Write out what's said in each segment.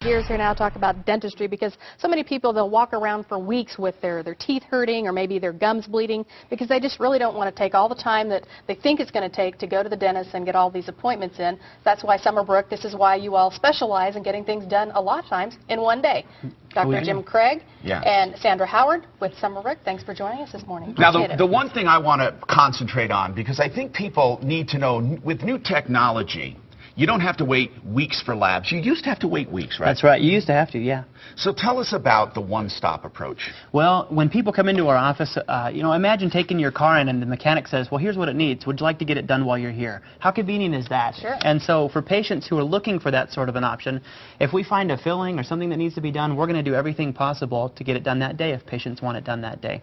Gears here now talk about dentistry, because so many people, they'll walk around for weeks with their teeth hurting or maybe their gums bleeding because they just really don't want to take all the time that they think it's going to take to go to the dentist and get all these appointments in. That's why Summerbrook, this is why you all specialize in getting things done a lot of times in one day. Dr. Jim Craig and Sandra Howard with Summerbrook, thanks for joining us this morning. Now, the one thing I want to concentrate on, because I think people need to know, with new technology, you don't have to wait weeks for labs. You used to have to wait weeks, right? That's right. You used to have to, yeah. So tell us about the one-stop approach. Well, when people come into our office, you know, imagine taking your car in and the mechanic says, well, here's what it needs. Would you like to get it done while you're here? How convenient is that? Sure. And so for patients who are looking for that sort of an option, if we find a filling or something that needs to be done, we're going to do everything possible to get it done that day if patients want it done that day.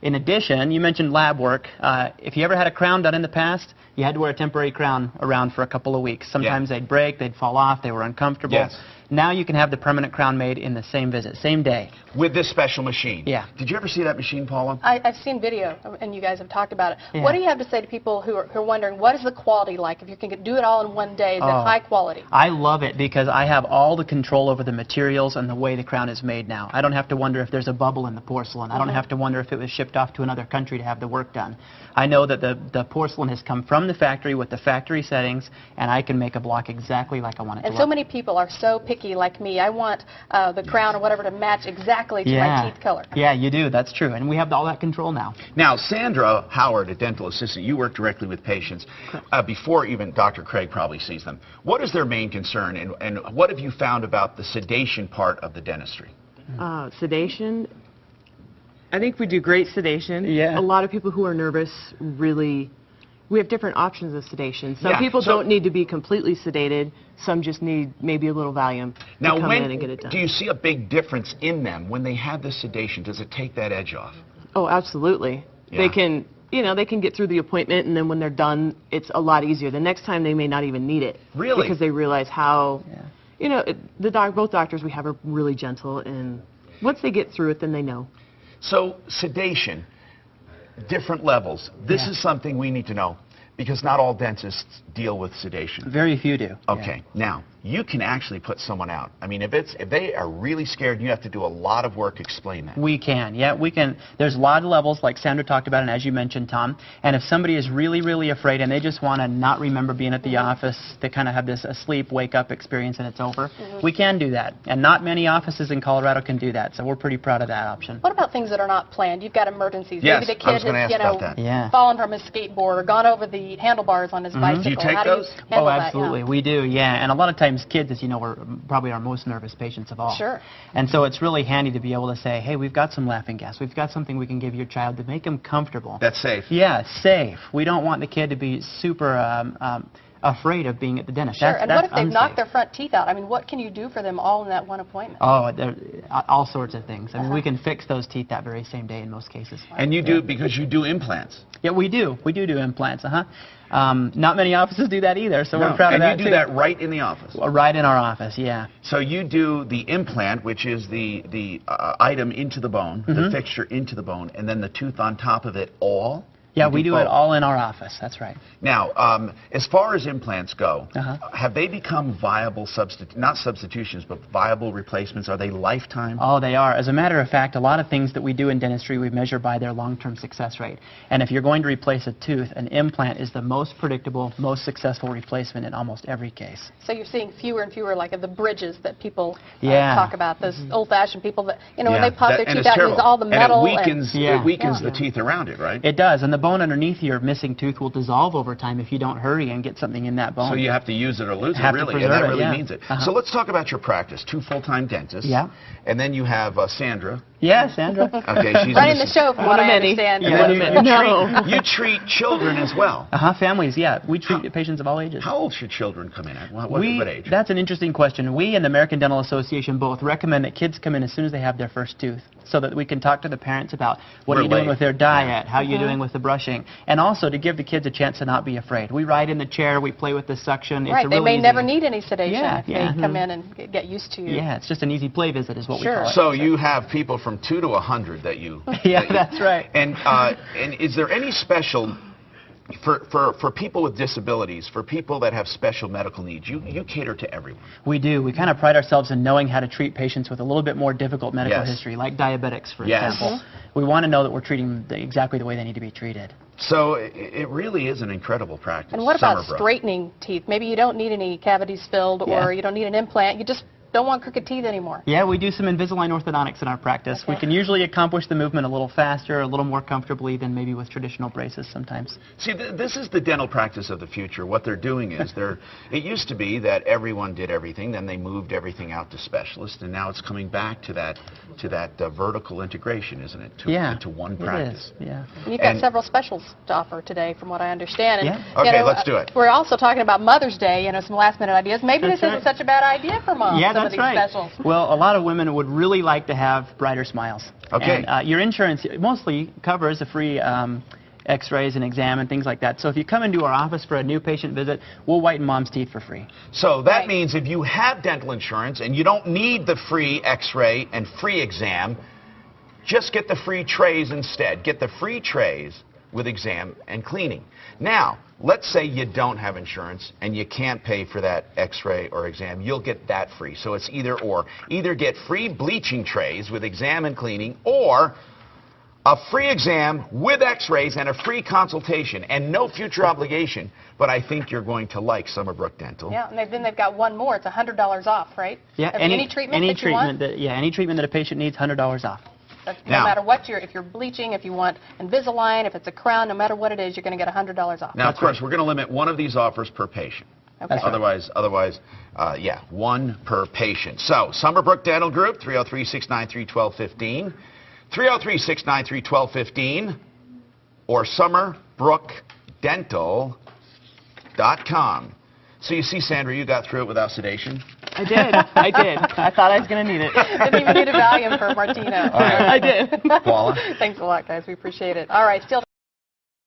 In addition, you mentioned lab work. If you ever had a crown done in the past, you had to wear a temporary crown around for a couple of weeks. Sometimes they'd break, they'd fall off, they were uncomfortable. Yes. Now you can have the permanent crown made in the same visit, same day. With this special machine. Yeah. Did you ever see that machine, Paula? I've seen video, and you guys have talked about it. Yeah. What do you have to say to people who are wondering, what is the quality like? If you can do it all in one day, is it high quality? I love it because I have all the control over the materials and the way the crown is made now. I don't have to wonder if there's a bubble in the porcelain. I don't have to wonder if it was shipped off to another country to have the work done. I know that the porcelain has come from the factory with the factory settings, and I can make a block exactly like I want it to look. And so many people are so picky like me. I want the crown or whatever to match exactly to my teeth color. Yeah, you do. That's true. And we have all that control now. Now, Sandra Howard, a dental assistant, you work directly with patients before even Dr. Craig probably sees them. What is their main concern, and what have you found about the sedation part of the dentistry? Sedation, I think we do great sedation. Yeah. A lot of people who are nervous really, we have different options of sedation. Some people don't need to be completely sedated. Some just need maybe a little Valium to come in and get it done. Do you see a big difference in them when they have the sedation? Does it take that edge off? Oh, absolutely. Yeah. They can, you know, they can get through the appointment, and then when they're done, it's a lot easier. The next time they may not even need it. Really? Because they realize how, you know, both doctors we have are really gentle, and once they get through it, then they know. So sedation, different levels. This is something we need to know, because not all dentists deal with sedation. Very few do. Okay, now, you can actually put someone out. I mean, if they are really scared, you have to do a lot of work to explain that. We can, yeah, we can. There's a lot of levels, like Sandra talked about, and as you mentioned, Tom. And if somebody is really, really afraid and they just want to not remember being at the office, they kind of have this asleep, wake-up experience and it's over, we can do that. And not many offices in Colorado can do that, so we're pretty proud of that option. What about things that are not planned? You've got emergencies. Yes, Maybe the I was kid going to has, ask about that. fallen from his skateboard or gone over the handlebars on his bicycle. Do you take How those? do you handle that? Absolutely. We do, yeah. And a lot of times kids, as you know, are probably our most nervous patients of all. Sure. And so it's really handy to be able to say, hey, we've got some laughing gas. We've got something we can give your child to make them comfortable. That's safe. Yeah, safe. We don't want the kid to be super afraid of being at the dentist. Sure. That's what if they've unsafe. knocked their front teeth out? I mean, what can you do for them all in that one appointment? Oh, all sorts of things. I mean, we can fix those teeth that very same day in most cases. And you do, because you do implants. Yeah, we do. We do implants, not many offices do that either, so we're proud of that, and you do that right in the office? Well, right in our office, yeah. So you do the implant, which is the item into the bone, the fixture into the bone, and then the tooth on top of it all? Yeah, we do it all in our office. That's right. Now, as far as implants go, have they become viable not substitutions, but viable replacements? Are they lifetime? Oh, they are. As a matter of fact, a lot of things that we do in dentistry, we measure by their long-term success rate. And if you're going to replace a tooth, an implant is the most predictable, most successful replacement in almost every case. So you're seeing fewer and fewer, like, of the bridges that people talk about, those old-fashioned people that, you know, when they pop their teeth out, use all the metal. And it weakens the teeth around it, right? It does. And the bone underneath your missing tooth will dissolve over time if you don't hurry and get something in that bone. So you have to use it or lose it, really, and that really means it. So let's talk about your practice. 2 full-time dentists. Yeah. And then you have Sandra. Yeah, Sandra. Okay, she's running the show, from what I understand. And you treat children as well. Families, yeah. We treat patients of all ages. How old should children come in at? What age? That's an interesting question. We and the American Dental Association both recommend that kids come in as soon as they have their first tooth, so that we can talk to the parents about what are you doing with their diet, how are you doing with the brushing, and also to give the kids a chance to not be afraid. We ride in the chair, we play with the suction. Right, it's they really may never need any sedation if they come in and get used to you. Yeah, it's just an easy play visit is what we call it. So you have people from 2 to 100 that you... That's right. And is there any special For people with disabilities, for people that have special medical needs, you cater to everyone. We do. We kind of pride ourselves in knowing how to treat patients with a little bit more difficult medical Yes. history, like diabetics, for Yes. example. We want to know that we're treating them exactly the way they need to be treated. So it really is an incredible practice. And what about Summerbrook. straightening teeth? Maybe you don't need any cavities filled, Yeah. or you don't need an implant. You just don't want crooked teeth anymore. Yeah, we do some Invisalign orthodontics in our practice. Okay. We can usually accomplish the movement a little faster, a little more comfortably than maybe with traditional braces sometimes. See, this is the dental practice of the future. What they're doing is it used to be that everyone did everything, then they moved everything out to specialists, and now it's coming back to that vertical integration, isn't it? To one practice. It is, yeah. And you've got several specials to offer today, from what I understand. And, Yeah. Okay, let's do it. We're also talking about Mother's Day, some last-minute ideas. Maybe That's this right. isn't such a bad idea for moms, Yeah, some that's of these right. specials. Well, a lot of women would really like to have brighter smiles. Okay. And your insurance mostly covers a free x-rays and exam and things like that. So if you come into our office for a new patient visit, we'll whiten mom's teeth for free. So that Right. means if you have dental insurance and you don't need the free x-ray and free exam, just get the free trays instead. Get the free trays with exam and cleaning. Now, let's say you don't have insurance and you can't pay for that x-ray or exam. You'll get that free. So it's either or. Either get free bleaching trays with exam and cleaning, or a free exam with x-rays and a free consultation and no future obligation. But I think you're going to like Summerbrook Dental. Yeah, and then they've got one more. It's $100 off, right? Yeah, Of any treatment that you want? Any treatment that a patient needs, $100 off. That's Now- no matter what if you're bleaching, if you want Invisalign, if it's a crown, no matter what it is, you're going to get $100 off. Now, of course, we're going to limit one of these offers per patient. Okay. That's right. Otherwise, yeah, one per patient. So, Summerbrook Dental Group, 303-693-1215, 303-693-1215, or summerbrookdental.com. So you see, Sandra, you got through it without sedation. I did. I did. I thought I was going to need it. Didn't even need a Valium for Martina. All right. I did. Paula? Thanks a lot, guys. We appreciate it. All right, still.